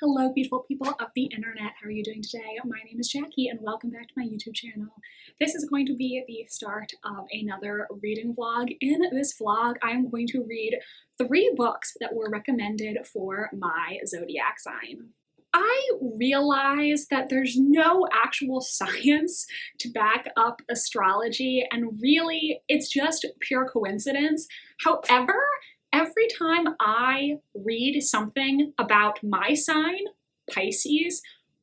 Hello, beautiful people of the internet. How are you doing today? My name is Jackie and welcome back to my YouTube channel. This is going to be the start of another reading vlog. In this vlog, I am going to read 3 books that were recommended for my zodiac sign. I realize that there's no actual science to back up astrology, and really it's just pure coincidence. However, every time I read something about my sign, Pisces,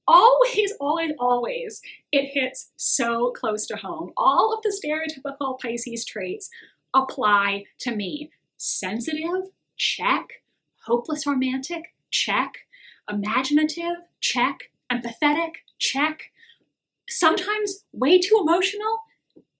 always, it hits so close to home. All of the stereotypical Pisces traits apply to me. Sensitive, check. Hopeless romantic, check. Imaginative, check. Empathetic, check. Sometimes way too emotional,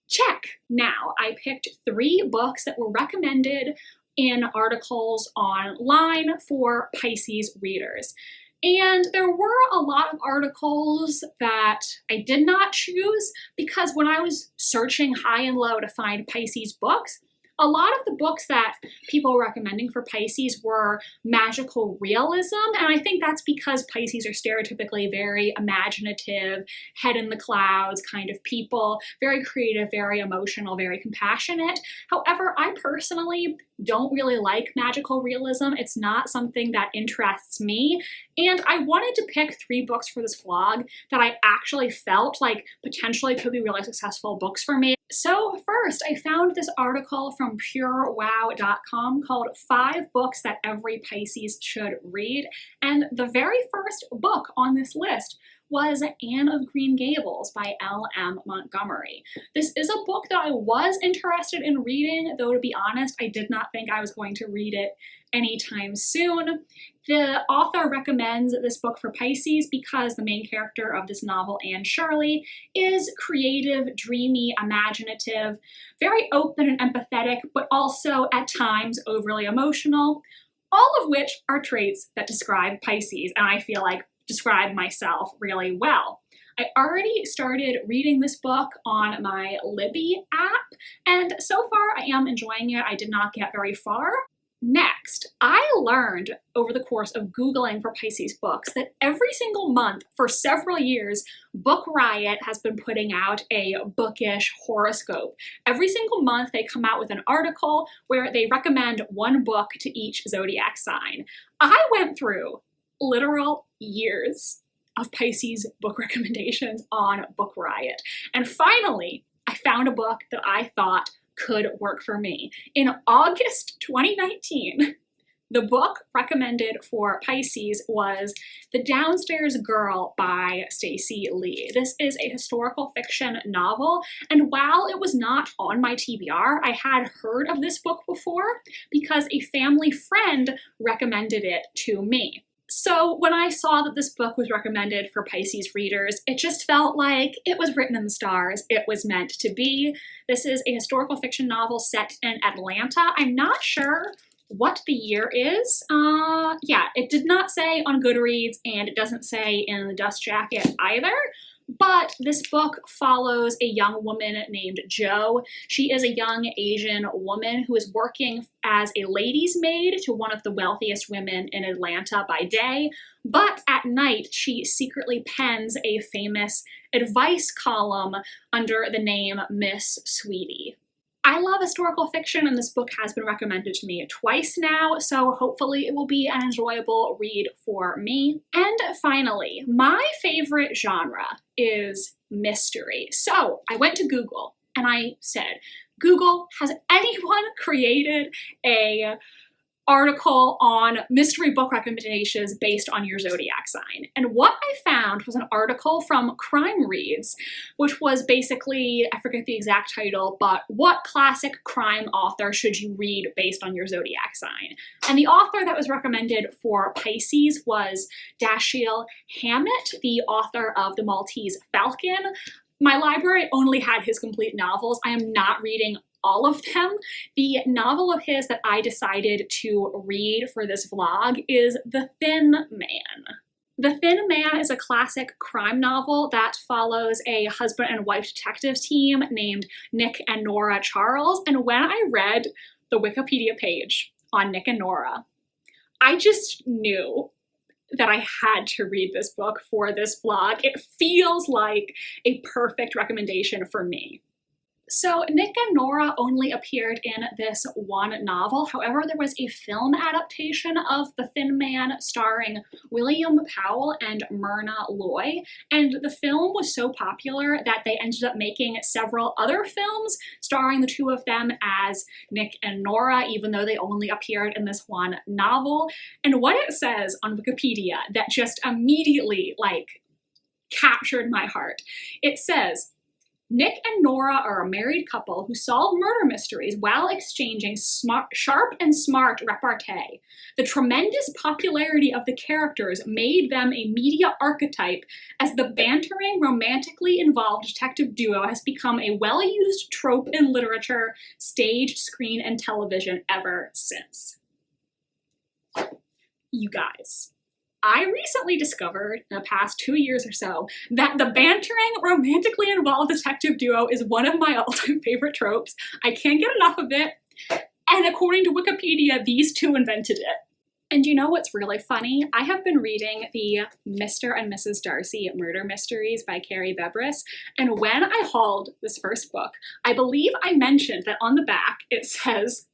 check. Now, I picked 3 books that were recommended in articles online for Pisces readers. And there were a lot of articles that I did not choose because when I was searching high and low to find Pisces books, a lot of the books that people were recommending for Pisces were magical realism, and I think that's because Pisces are stereotypically very imaginative, head in the clouds kind of people, very creative, very emotional, very compassionate. However, I personally don't really like magical realism. It's not something that interests me, and I wanted to pick 3 books for this vlog that I actually felt like potentially could be really successful books for me. So first, I found this article from purewow.com called 5 Books That Every Pisces Should Read, and the very first book on this list was Anne of Green Gables by L.M. Montgomery. This is a book that I was interested in reading, though to be honest, I did not think I was going to read it anytime soon. The author recommends this book for Pisces because the main character of this novel, Anne Shirley, is creative, dreamy, imaginative, very open and empathetic, but also at times overly emotional, all of which are traits that describe Pisces, and I feel like describe myself really well. I already started reading this book on my Libby app, and so far I am enjoying it. I did not get very far. Next, I learned over the course of Googling for Pisces books that every single month for several years, Book Riot has been putting out a bookish horoscope. Every single month they come out with an article where they recommend 1 book to each zodiac sign. I went through literal years of Pisces book recommendations on Book Riot, and finally I found a book that I thought could work for me. In August 2019, the book recommended for Pisces was The Downstairs Girl by Stacey Lee. This is a historical fiction novel, and while it was not on my TBR, I had heard of this book before because a family friend recommended it to me. So when I saw that this book was recommended for Pisces readers, it just felt like it was written in the stars. It was meant to be. This is a historical fiction novel set in Atlanta. I'm not sure what the year is. Yeah, it did not say on Goodreads, and it doesn't say in the dust jacket either. But this book follows a young woman named Jo. She is a young Asian woman who is working as a lady's maid to one of the wealthiest women in Atlanta by day, but at night she secretly pens a famous advice column under the name Miss Sweetie. I love historical fiction, and this book has been recommended to me twice now, so hopefully it will be an enjoyable read for me. And finally, my favorite genre is mystery. So I went to Google and I said, Google, has anyone created a article on mystery book recommendations based on your zodiac sign? And what I found was an article from Crime Reads, which was basically, I forget the exact title, but what classic crime author should you read based on your zodiac sign? And the author that was recommended for Pisces was Dashiell Hammett, the author of The Maltese Falcon. My library only had his complete novels. I am not reading all of them. The novel of his that I decided to read for this vlog is The Thin Man. The Thin Man is a classic crime novel that follows a husband and wife detective team named Nick and Nora Charles, and when I read the Wikipedia page on Nick and Nora, I just knew that I had to read this book for this vlog. It feels like a perfect recommendation for me. So Nick and Nora only appeared in this one novel. However, there was a film adaptation of The Thin Man starring William Powell and Myrna Loy, and the film was so popular that they ended up making several other films starring the two of them as Nick and Nora, even though they only appeared in this one novel. And what it says on Wikipedia that just immediately, like, captured my heart. It says, Nick and Nora are a married couple who solve murder mysteries while exchanging sharp and smart repartee. The tremendous popularity of the characters made them a media archetype, as the bantering, romantically involved detective duo has become a well-used trope in literature, stage, screen, and television ever since. You guys, I recently discovered in the past 2 years or so that the bantering, romantically involved detective duo is one of my all-time favorite tropes. I can't get enough of it, and according to Wikipedia, these two invented it. And you know what's really funny? I have been reading the Mr. and Mrs. Darcy Murder Mysteries by Carrie Bebris, and when I hauled this first book, I believe I mentioned that on the back it says,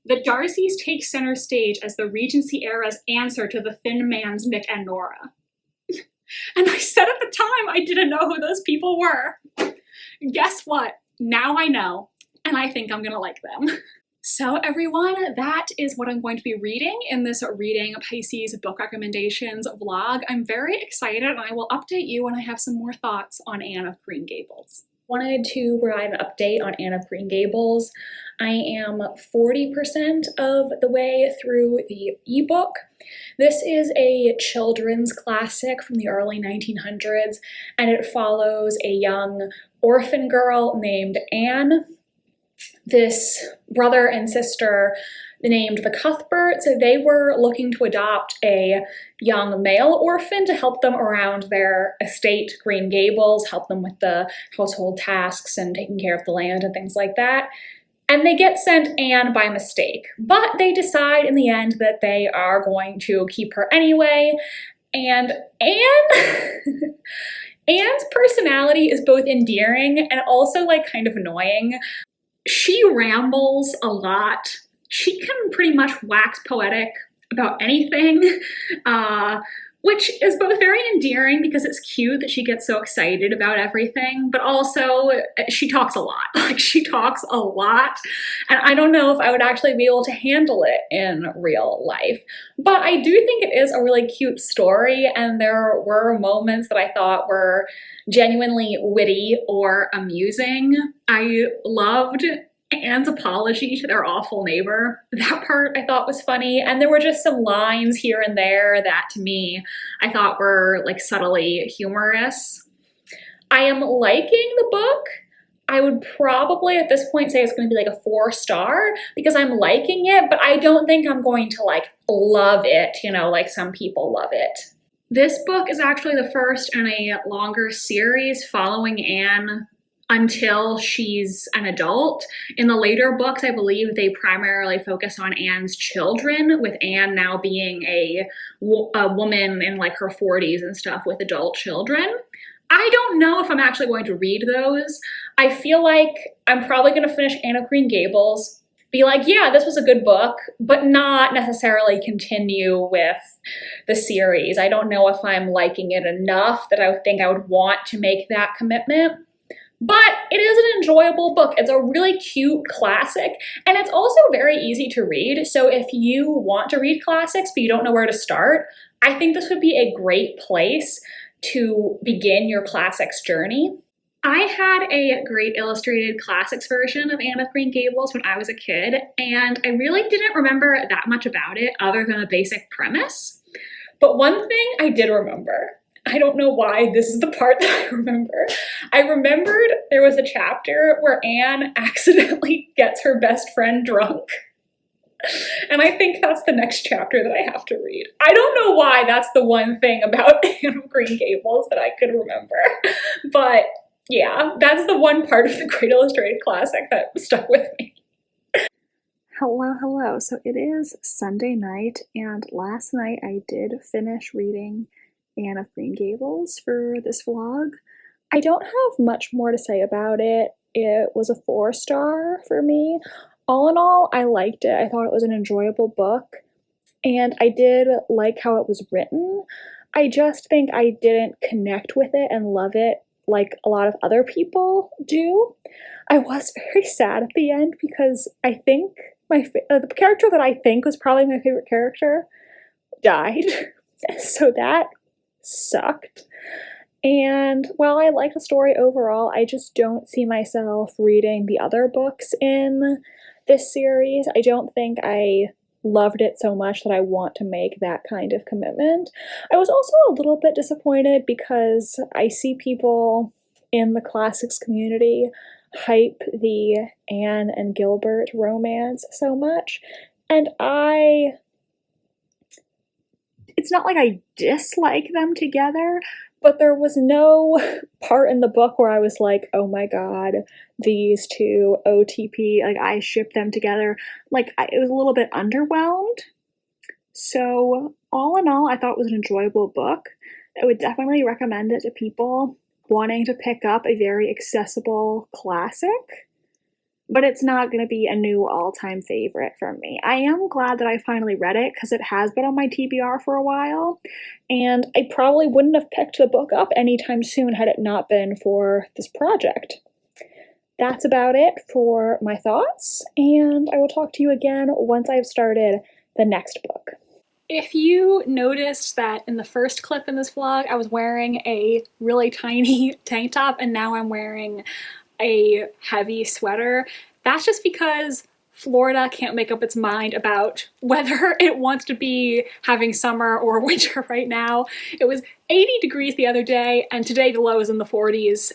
the Darcys take center stage as the Regency era's answer to the Thin Man's Nick and Nora. And I said at the time I didn't know who those people were. Guess what? Now I know, and I think I'm gonna like them. So everyone, that is what I'm going to be reading in this Reading Pisces book recommendations vlog. I'm very excited, and I will update you when I have some more thoughts on Anne of Green Gables. Wanted to provide an update on Anne of Green Gables. I am 40% of the way through the ebook. This is a children's classic from the early 1900s, and it follows a young orphan girl named Anne, this brother and sister named the Cuthberts. They were looking to adopt a young male orphan to help them around their estate, Green Gables, help them with the household tasks and taking care of the land and things like that. And they get sent Anne by mistake, but they decide in the end that they are going to keep her anyway. And Anne, Anne's personality is both endearing and also like kind of annoying. She rambles a lot. She can pretty much wax poetic about anything, which is both very endearing because it's cute that she gets so excited about everything, but also she talks a lot. Like, she talks a lot, and I don't know if I would actually be able to handle it in real life. But I do think it is a really cute story, and there were moments that I thought were genuinely witty or amusing. I loved Anne's apology to their awful neighbor. That part I thought was funny, and there were just some lines here and there that to me I thought were like subtly humorous. I am liking the book. I would probably at this point say it's going to be like a 4-star because I'm liking it, but I don't think I'm going to like love it, you know, like some people love it. This book is actually the first in a longer series following Anne until she's an adult. In the later books, I believe they primarily focus on Anne's children, with Anne now being a woman in like her 40s and stuff with adult children. I don't know if I'm actually going to read those. I feel like I'm probably going to finish Anne of Green Gables, be like, yeah, this was a good book, but not necessarily continue with the series. I don't know if I'm liking it enough that I would think I would want to make that commitment. But it is an enjoyable book. It's a really cute classic, and it's also very easy to read. So if you want to read classics but you don't know where to start, I think this would be a great place to begin your classics journey. I had a great illustrated classics version of Anne of Green Gables when I was a kid, and I really didn't remember that much about it other than the basic premise. But one thing I did remember, I don't know why this is the part that I remember. I remembered there was a chapter where Anne accidentally gets her best friend drunk. And I think that's the next chapter that I have to read. I don't know why that's the one thing about Anne of Green Gables that I could remember. But yeah, that's the one part of the Great Illustrated Classic that stuck with me. Hello, hello. So it is Sunday night, and last night I did finish reading Anne of Green Gables for this vlog. I don't have much more to say about it. It was a 4-star for me. All in all, I liked it. I thought it was an enjoyable book, and I did like how it was written. I just think I didn't connect with it and love it like a lot of other people do. I was very sad at the end because I think the character that I think was probably my favorite character died. So that sucked. And while I like the story overall, I just don't see myself reading the other books in this series. I don't think I loved it so much that I want to make that kind of commitment. I was also a little bit disappointed because I see people in the classics community hype the Anne and Gilbert romance so much, and it's not like I dislike them together, but there was no part in the book where I was like, oh my god, these two OTP, like I ship them together. Like it was a little bit underwhelmed. So all in all, I thought it was an enjoyable book. I would definitely recommend it to people wanting to pick up a very accessible classic, but it's not going to be a new all-time favorite for me. I am glad that I finally read it because it has been on my TBR for a while, and I probably wouldn't have picked the book up anytime soon had it not been for this project. That's about it for my thoughts, and I will talk to you again once I've started the next book. If you noticed that in the first clip in this vlog, I was wearing a really tiny tank top and now I'm wearing a heavy sweater, that's just because Florida can't make up its mind about whether it wants to be having summer or winter right now. It was 80 degrees the other day and today the low is in the 40s.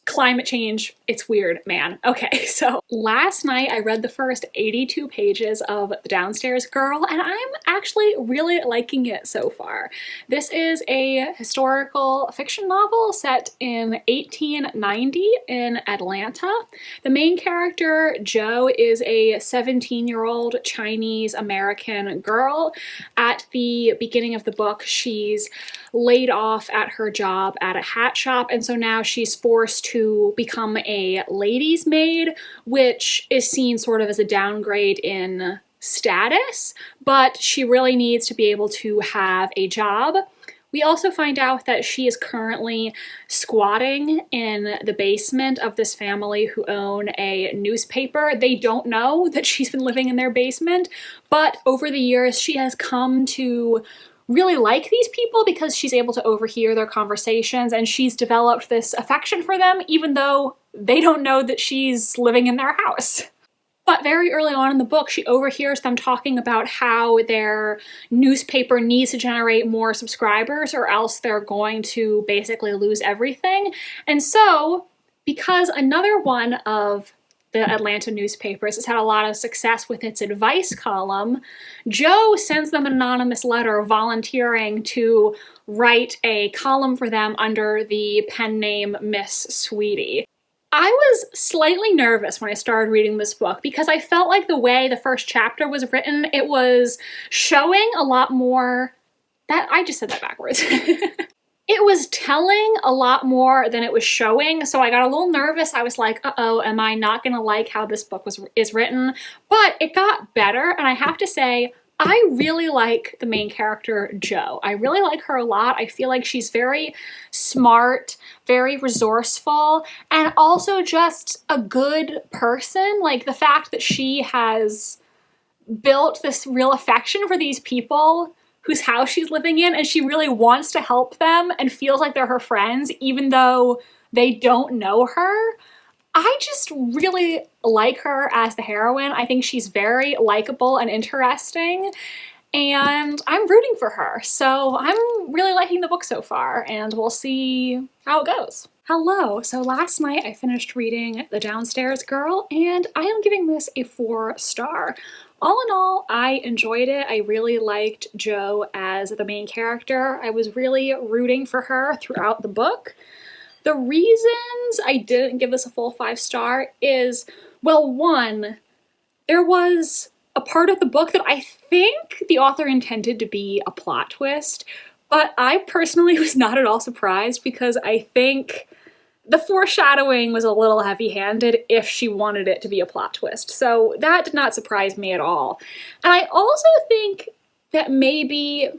Climate change, it's weird, man. Okay, so last night I read the first 82 pages of The Downstairs Girl, and I'm actually really liking it so far. This is a historical fiction novel set in 1890 in Atlanta. The main character, Jo, is a 17-year-old Chinese-American girl. At the beginning of the book, she's laid off at her job at a hat shop, and so now she's forced to become a lady's maid, which is seen sort of as a downgrade in status, but she really needs to be able to have a job. We also find out that she is currently squatting in the basement of this family who own a newspaper. They don't know that she's been living in their basement, but over the years she has come to really like these people because she's able to overhear their conversations and she's developed this affection for them even though they don't know that she's living in their house. But very early on in the book, she overhears them talking about how their newspaper needs to generate more subscribers or else they're going to basically lose everything. And so, because another one of the Atlanta newspapers has had a lot of success with its advice column, Jo sends them an anonymous letter volunteering to write a column for them under the pen name Miss Sweetie. I was slightly nervous when I started reading this book because I felt like the way the first chapter was written, it was showing a lot more, I just said that backwards. It was telling a lot more than it was showing, so I got a little nervous. I was like, uh-oh, am I not gonna like how this book is written? But it got better, and I have to say, I really like the main character, Jo. I really like her a lot. I feel like she's very smart, very resourceful, and also just a good person. Like the fact that she has built this real affection for these people whose house she's living in, and she really wants to help them and feels like they're her friends, even though they don't know her. I just really like her as the heroine. I think she's very likable and interesting, and I'm rooting for her. So I'm really liking the book so far, and we'll see how it goes. Hello, so last night I finished reading The Downstairs Girl, and I am giving this a 4-star. All in all, I enjoyed it. I really liked Jo as the main character. I was really rooting for her throughout the book. The reasons I didn't give this a full 5-star is, well, one, there was a part of the book that I think the author intended to be a plot twist, but I personally was not at all surprised because I think the foreshadowing was a little heavy-handed if she wanted it to be a plot twist. So that did not surprise me at all. And I also think that maybe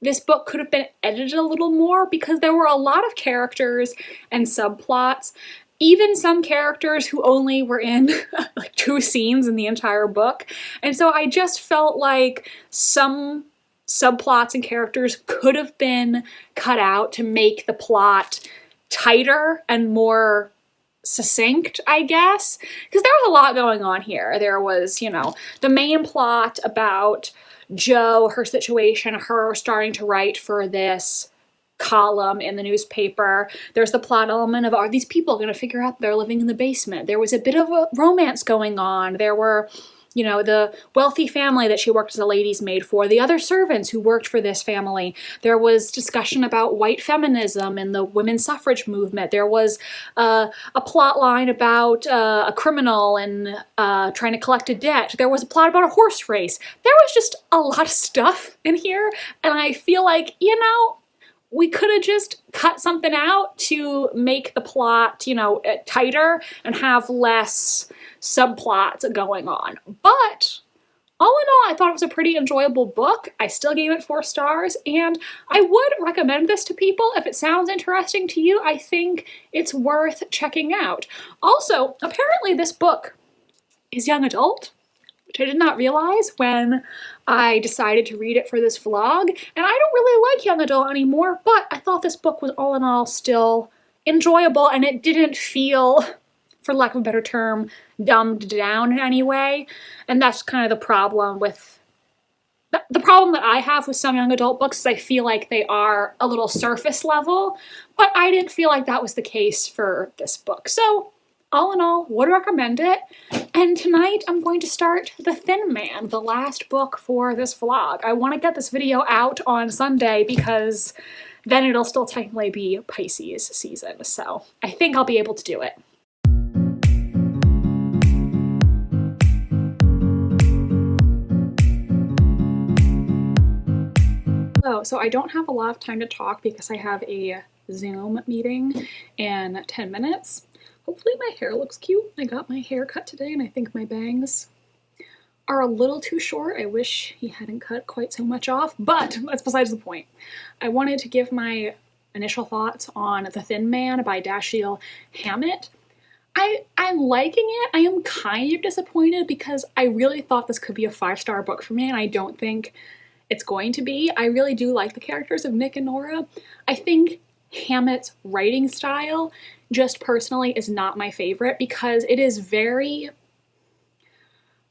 this book could have been edited a little more because there were a lot of characters and subplots, even some characters who only were in like 2 scenes in the entire book. And so I just felt like some subplots and characters could have been cut out to make the plot tighter and more succinct, I guess, because there was a lot going on here. There was, you know, the main plot about Jo, her situation, her starting to write for this column in the newspaper. There's the plot element of, are these people going to figure out they're living in the basement? There was a bit of a romance going on. There were, you know, the wealthy family that she worked as a lady's maid for, the other servants who worked for this family. There was discussion about white feminism and the women's suffrage movement. There was a plot line about a criminal and trying to collect a debt. There was a plot about a horse race. There was just a lot of stuff in here, and I feel like, you know, we could have just cut something out to make the plot, you know, tighter and have less subplots going on. But all in all, I thought it was a pretty enjoyable book. I still gave it 4 stars, and I would recommend this to people. If it sounds interesting to you, I think it's worth checking out. Also, apparently this book is young adult, which I did not realize when I decided to read it for this vlog. And I don't really like young adult anymore, but I thought this book was all in all still enjoyable, and it didn't feel, for lack of a better term, dumbed down in any way. And that's kind of the problem with, the problem that I have with some young adult books is I feel like they are a little surface level, but I didn't feel like that was the case for this book. So all in all, would recommend it. And tonight I'm going to start The Thin Man, the last book for this vlog. I want to get this video out on Sunday because then it'll still technically be Pisces season. So I think I'll be able to do it. So I don't have a lot of time to talk because I have a Zoom meeting in 10 minutes. Hopefully my hair looks cute. I got my hair cut today and I think my bangs are a little too short. I wish he hadn't cut quite so much off, but that's besides the point. I wanted to give my initial thoughts on The Thin Man by Dashiell Hammett. I'm liking it. I am kind of disappointed because I really thought this could be a 5-star book for me, and I don't think it's going to be. I really do like the characters of Nick and Nora. I think Hammett's writing style, just personally, is not my favorite because it is very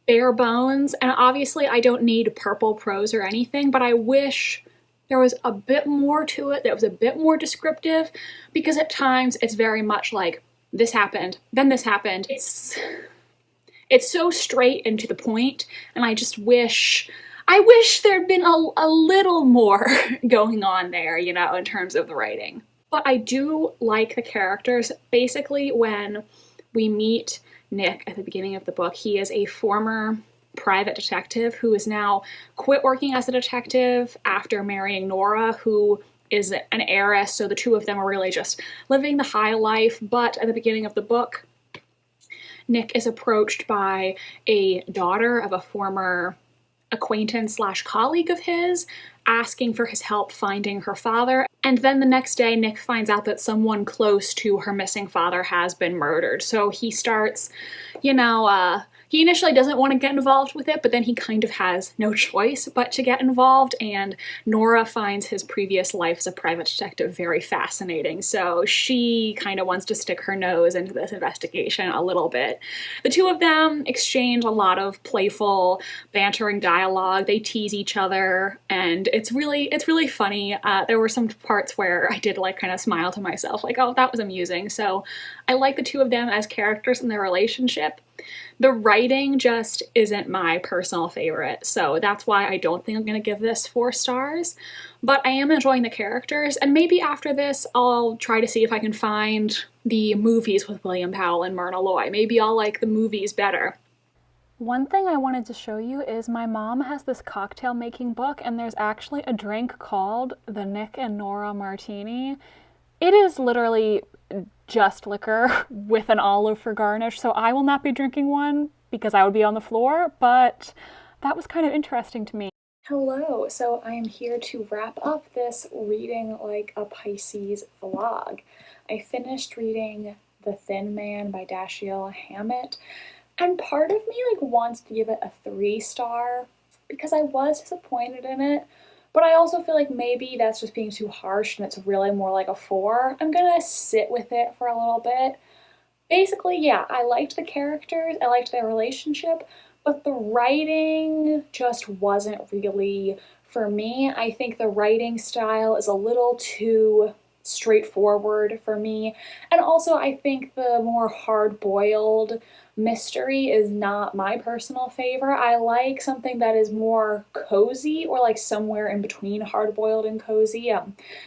bare bones, and obviously I don't need purple prose or anything, but I wish there was a bit more to it that was a bit more descriptive, because at times it's very much like, this happened, then this happened. It's so straight and to the point, and I just wish there'd been a little more going on there, you know, in terms of the writing. But I do like the characters. Basically, when we meet Nick at the beginning of the book, he is a former private detective who is now quit working as a detective after marrying Nora, who is an heiress, so the two of them are really just living the high life. But at the beginning of the book, Nick is approached by a daughter of a former acquaintance / colleague of his, asking for his help finding her father. And then the next day, Nick finds out that someone close to her missing father has been murdered. So he starts, you know, he initially doesn't want to get involved with it, but then he kind of has no choice but to get involved, and Nora finds his previous life as a private detective very fascinating, so she kind of wants to stick her nose into this investigation a little bit. The two of them exchange a lot of playful, bantering dialogue. They tease each other, and it's really funny. There were some parts where I did like kind of smile to myself, like, oh, that was amusing. So I like the two of them as characters and their relationship. The writing just isn't my personal favorite, so that's why I don't think I'm going to give this 4 stars. But I am enjoying the characters, and maybe after this I'll try to see if I can find the movies with William Powell and Myrna Loy. Maybe I'll like the movies better. One thing I wanted to show you is my mom has this cocktail making book, and there's actually a drink called the Nick and Nora Martini. It is literally just liquor with an olive for garnish, so I will not be drinking one because I would be on the floor, but that was kind of interesting to me. Hello, so I am here to wrap up this reading like a Pisces vlog. I finished reading The Thin Man by Dashiell Hammett, and part of me wants to give it a 3-star because I was disappointed in it, but I also feel like maybe that's just being too harsh and it's really more like a 4. I'm gonna sit with it for a little bit. Basically, yeah, I liked the characters, I liked their relationship, but the writing just wasn't really for me. I think the writing style is a little too straightforward for me, and also I think the more hard-boiled mystery is not my personal favorite. I like something that is more cozy, or like somewhere in between hard-boiled and cozy.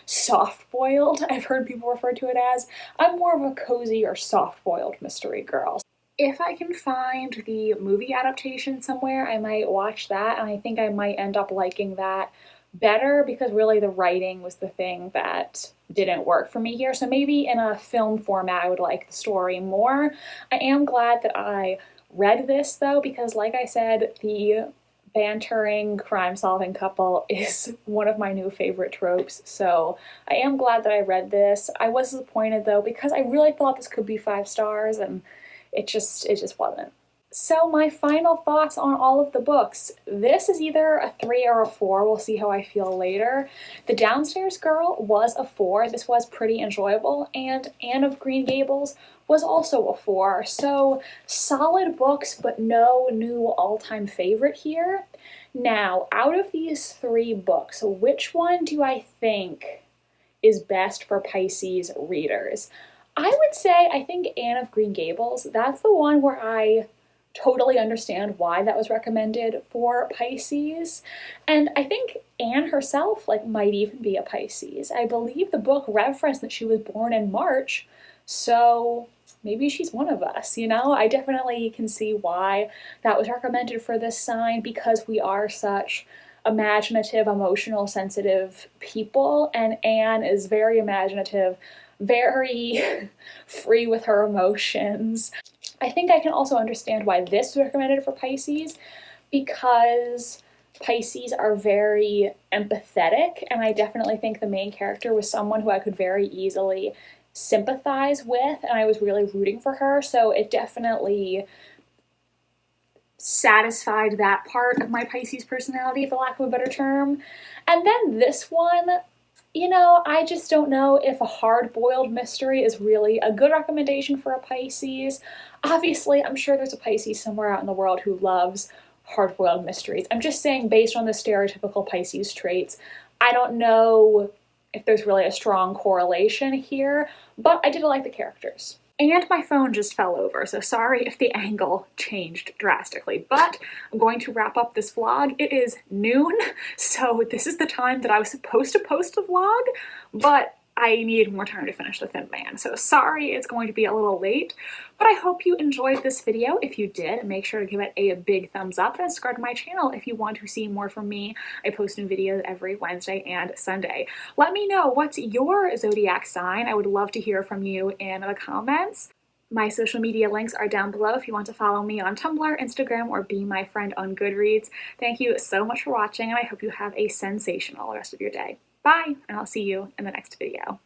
Soft-boiled, I've heard people refer to it as. I'm more of a cozy or soft-boiled mystery girl. If I can find the movie adaptation somewhere, I might watch that, and I think I might end up liking that better because really the writing was the thing that didn't work for me here. So maybe in a film format I would like the story more. I am glad that I read this though, because like I said, the bantering crime-solving couple is one of my new favorite tropes, so I am glad that I read this. I was disappointed though because I really thought this could be 5 stars and it just wasn't. So my final thoughts on all of the books. This is either a 3 or a 4. We'll see how I feel later. The Downstairs Girl was a 4. This was pretty enjoyable. And Anne of Green Gables was also a 4. So solid books, but no new all-time favorite here. Now, out of these 3 books, which one do I think is best for Pisces readers? I would say I think Anne of Green Gables. That's the one where I totally understand why that was recommended for Pisces. And I think Anne herself might even be a Pisces. I believe the book referenced that she was born in March, so maybe she's one of us, you know? I definitely can see why that was recommended for this sign because we are such imaginative, emotional, sensitive people, and Anne is very imaginative, very free with her emotions. I think I can also understand why this was recommended for Pisces because Pisces are very empathetic, and I definitely think the main character was someone who I could very easily sympathize with, and I was really rooting for her, so it definitely satisfied that part of my Pisces personality, for lack of a better term. And then this one, you know, I just don't know if a hard-boiled mystery is really a good recommendation for a Pisces. Obviously, I'm sure there's a Pisces somewhere out in the world who loves hard-boiled mysteries. I'm just saying, based on the stereotypical Pisces traits, I don't know if there's really a strong correlation here, but I did like the characters. And my phone just fell over, so sorry if the angle changed drastically, but I'm going to wrap up this vlog. It is noon, so this is the time that I was supposed to post a vlog, but I needed more time to finish The Thin Man, so sorry it's going to be a little late, but I hope you enjoyed this video. If you did, make sure to give it a big thumbs up and subscribe to my channel if you want to see more from me. I post new videos every Wednesday and Sunday. Let me know, what's your zodiac sign? I would love to hear from you in the comments. My social media links are down below if you want to follow me on Tumblr, Instagram, or be my friend on Goodreads. Thank you so much for watching, and I hope you have a sensational rest of your day. Bye, and I'll see you in the next video.